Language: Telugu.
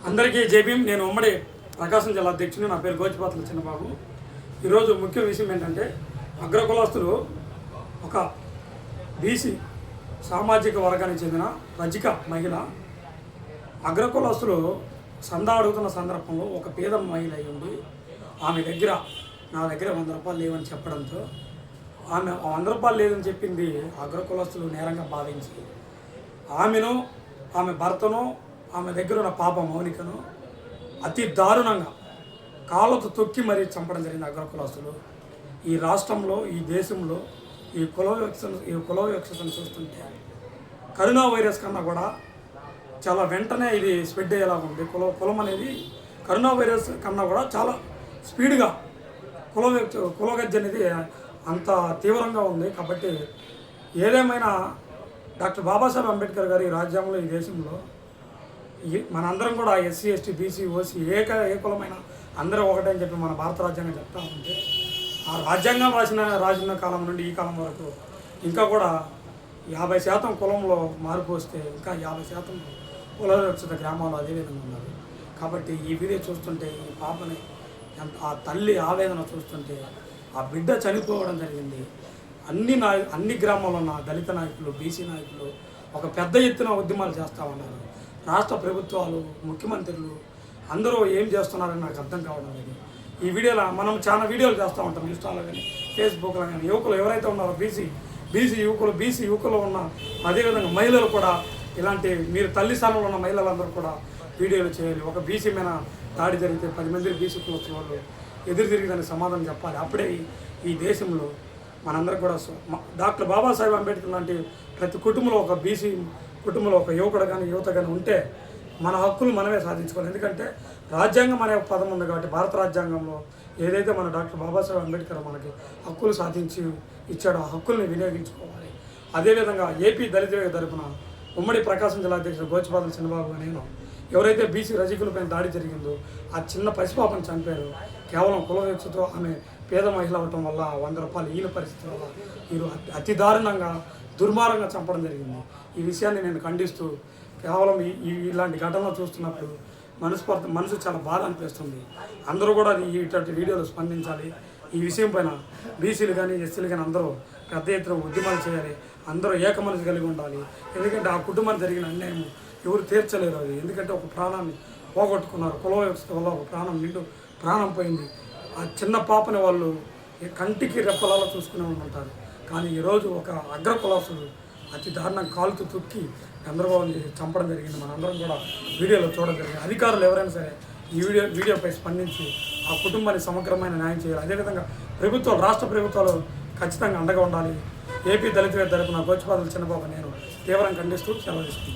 అందరికీ జేబీఎం. నేను ఉమ్మడి ప్రకాశం జిల్లా అధ్యక్షుని. నా పేరు గోచిపాతల చిన్నబాబు. ఈరోజు ముఖ్య విషయం ఏంటంటే, అగ్రకులస్తులు ఒక బీసీ సామాజిక వర్గానికి చెందిన రజిక మహిళ అగ్రకులస్తులు సందా అడుగుతున్న సందర్భంలో ఒక పేద మహిళ అయి ఉండి ఆమె దగ్గర నా దగ్గర 100 రూపాయలు లేవని చెప్పడంతో ఆమె 100 రూపాయలు లేదని చెప్పింది అగ్రకులస్తులు నేరంగా భావించి ఆమెను, ఆమె భర్తను, ఆమె దగ్గర ఉన్న పాప మౌనికను అతి దారుణంగా కాళ్ళతో తొక్కి మరీ చంపడం జరిగింది అగ్రకులస్తులు. ఈ రాష్ట్రంలో, ఈ దేశంలో ఈ కుల వివక్షతను చూస్తుంటే కరోనా వైరస్ కన్నా కూడా చాలా వెంటనే ఇది స్ప్రెడ్ అయ్యేలా ఉంది. కులం అనేది కరోనా వైరస్ కన్నా కూడా చాలా స్పీడ్గా కులగజ్జ అనేది అంత తీవ్రంగా ఉంది. కాబట్టి ఏదేమైనా డాక్టర్ బాబాసాహెబ్ అంబేద్కర్ గారి రాజ్యాంగంలో ఈ దేశంలో మనందరం కూడా ఎస్సీ, ఎస్టీ, బీసీ, ఓసీ ఏ కులమైనా అందరూ ఒకటే అని చెప్పి మన భారత రాజ్యాంగం చెప్తా ఉంటే, ఆ రాజ్యాంగం రాసిన కాలం నుండి ఈ కాలం వరకు ఇంకా కూడా 50% కులంలో మార్పు వస్తే ఇంకా 50% కుల వివక్షిత గ్రామాలు అదేవిధంగా ఉన్నారు. కాబట్టి ఈ వీడియో చూస్తుంటే ఈ పాపని ఆ తల్లి ఆవేదన చూస్తుంటే, ఆ బిడ్డ చనిపోవడం జరిగింది. అన్ని గ్రామాల్లో ఉన్న దళిత నాయకులు, బీసీ నాయకులు ఒక పెద్ద ఎత్తున ఉద్యమాలు చేస్తూ ఉన్నారు. రాష్ట్ర ప్రభుత్వాలు, ముఖ్యమంత్రులు అందరూ ఏం చేస్తున్నారని నాకు అర్థం కావడం లేదు. ఈ వీడియోలో మనం చాలా వీడియోలు చేస్తూ ఉంటాం, ఇన్స్టాలో కానీ ఫేస్బుక్లో కానీ. యువకులు ఎవరైతే ఉన్నారో బీసీ యువకులు ఉన్న అదేవిధంగా మహిళలు కూడా ఇలాంటి మీరు తల్లి స్థానంలో ఉన్న మహిళలందరూ కూడా వీడియోలు చేయాలి. ఒక బీసీ మీద దాడి జరిగితే 10 మంది బీసీ కులస్తుల వాళ్ళు ఎదురు తిరిగి దానికి సమాధానం చెప్పాలి. అప్పుడే ఈ దేశంలో మనందరూ కూడా డాక్టర్ బాబాసాహెబ్ అంబేద్కర్ లాంటి ప్రతి కుటుంబంలో ఒక బీసీ కుటుంబంలో ఒక యువకుడు కానీ యువత కానీ ఉంటే మన హక్కులు మనమే సాధించుకోవాలి. ఎందుకంటే రాజ్యాంగం అనే పదం ఉంది కాబట్టి భారత రాజ్యాంగంలో ఏదైతే మన డాక్టర్ బాబాసాహెబ్ అంబేద్కర్ మనకి హక్కులు సాధించి ఇచ్చాడో ఆ హక్కుల్ని వినియోగించుకోవాలి. అదేవిధంగా ఏపీ దళిత తరపున ఉమ్మడి ప్రకాశం జిల్లా అధ్యక్షుడు గోచిపాతల చిన్నబాబు నేను ఎవరైతే బీసీ రజకులపైన దాడి జరిగిందో ఆ చిన్న పసిపాపను చంపారు కేవలం కుల వివక్షతో, ఆమె పేద మహిళ అవటం వల్ల 100 రూపాయలు ఈయన పరిస్థితి వల్ల వీరు అతి దారుణంగా దుర్మార్గంగా చంపడం జరిగింది. ఈ విషయాన్ని నేను ఖండిస్తూ కేవలం ఇలాంటి ఘటనలు చూస్తున్నప్పుడు మనసు చాలా బాధ అనిపిస్తుంది. అందరూ కూడా ఇటువంటి వీడియోలు స్పందించాలి. ఈ విషయం పైన బీసీలు కానీ ఎస్సీలు కానీ అందరూ పెద్ద ఎత్తున ఉద్యమాలు చేయాలి. అందరూ ఏకమనసు కలిగి ఉండాలి. ఎందుకంటే ఆ కుటుంబానికి జరిగిన అన్యాయం ఎవరు తీర్చలేరు. అది ఎందుకంటే ఒక ప్రాణాన్ని పోగొట్టుకున్నారు. కుల వ్యవస్థ వల్ల ఒక ప్రాణం పోయింది. ఆ చిన్న పాపని వాళ్ళు కంటికి రెప్పలాలో చూసుకునే ఉంటారు. కానీ ఈరోజు ఒక అగ్రకులస్తుడు అతి దారుణంగా కాలుతో తొక్కి గందరగోళం చంపడం జరిగింది. మనందరం కూడా వీడియోలో చూడడం జరిగింది. అధికారులు ఎవరైనా సరే ఈ వీడియోపై స్పందించి ఆ కుటుంబానికి సమగ్రమైన న్యాయం చేయాలి. అదేవిధంగా రాష్ట్ర ప్రభుత్వాలు ఖచ్చితంగా అండగా ఉండాలి. ఏపీ దళిత తరపున గోచిపాతల చిన్నబాబు నేను తీవ్రంగా ఖండిస్తూ సెలవు తీసుకుంటాను.